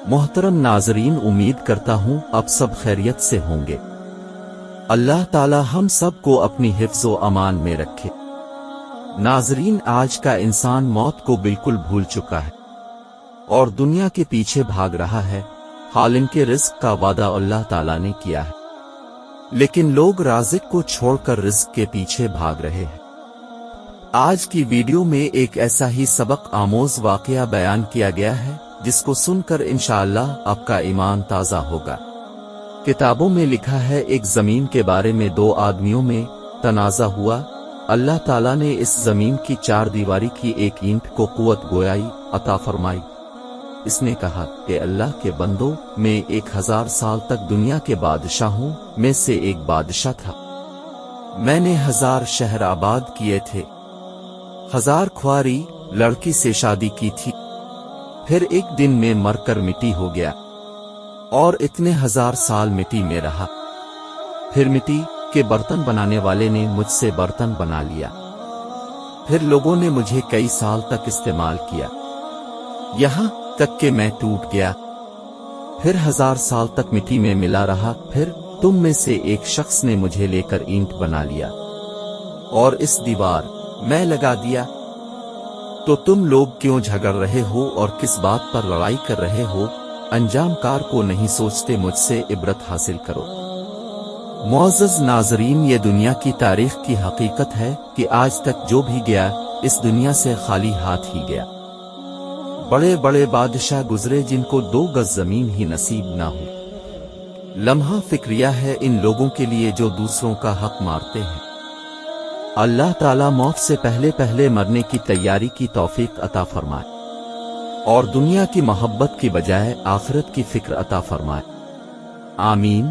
محترم ناظرین، امید کرتا ہوں اب سب خیریت سے ہوں گے۔ اللہ تعالی ہم سب کو اپنی حفظ و امان میں رکھے۔ ناظرین، آج کا انسان موت کو بالکل بھول چکا ہے اور دنیا کے پیچھے بھاگ رہا ہے، حالان کہ رزق کا وعدہ اللہ تعالی نے کیا ہے، لیکن لوگ رازق کو چھوڑ کر رزق کے پیچھے بھاگ رہے ہیں۔ آج کی ویڈیو میں ایک ایسا ہی سبق آموز واقعہ بیان کیا گیا ہے جس کو سن کر انشاءاللہ آپ کا ایمان تازہ ہوگا۔ کتابوں میں لکھا ہے، ایک زمین کے بارے میں دو آدمیوں میں تنازع ہوا۔ اللہ تعالیٰ نے اس زمین کی چار دیواری کی ایک اینٹ کو قوت گویائی عطا فرمائی۔ اس نے کہا کہ اللہ کے بندوں، میں 1000 سال تک دنیا کے بادشاہوں میں سے ایک بادشاہ تھا۔ میں نے 1000 شہر آباد کیے تھے، 1000 کھواری لڑکی سے شادی کی تھی، پھر ایک دن میں مر کر مٹی ہو گیا اور اتنے 1000 سال مٹی میں رہا۔ پھر مٹی کے برتن بنانے والے نے مجھ سے برتن بنا لیا، پھر لوگوں نے مجھے کئی سال تک استعمال کیا، یہاں تک کہ میں ٹوٹ گیا۔ پھر 1000 سال تک مٹی میں ملا رہا، پھر تم میں سے ایک شخص نے مجھے لے کر اینٹ بنا لیا اور اس دیوار میں لگا دیا۔ تو تم لوگ کیوں جھگڑ رہے ہو اور کس بات پر لڑائی کر رہے ہو؟ انجام کار کو نہیں سوچتے، مجھ سے عبرت حاصل کرو۔ معزز ناظرین، یہ دنیا کی تاریخ کی حقیقت ہے کہ آج تک جو بھی گیا اس دنیا سے خالی ہاتھ ہی گیا۔ بڑے بڑے بادشاہ گزرے جن کو 2 گز زمین ہی نصیب نہ ہو۔ لمحہ فکریہ ہے ان لوگوں کے لیے جو دوسروں کا حق مارتے ہیں۔ اللہ تعالیٰ موت سے پہلے مرنے کی تیاری کی توفیق عطا فرمائے اور دنیا کی محبت کی بجائے آخرت کی فکر عطا فرمائے، آمین۔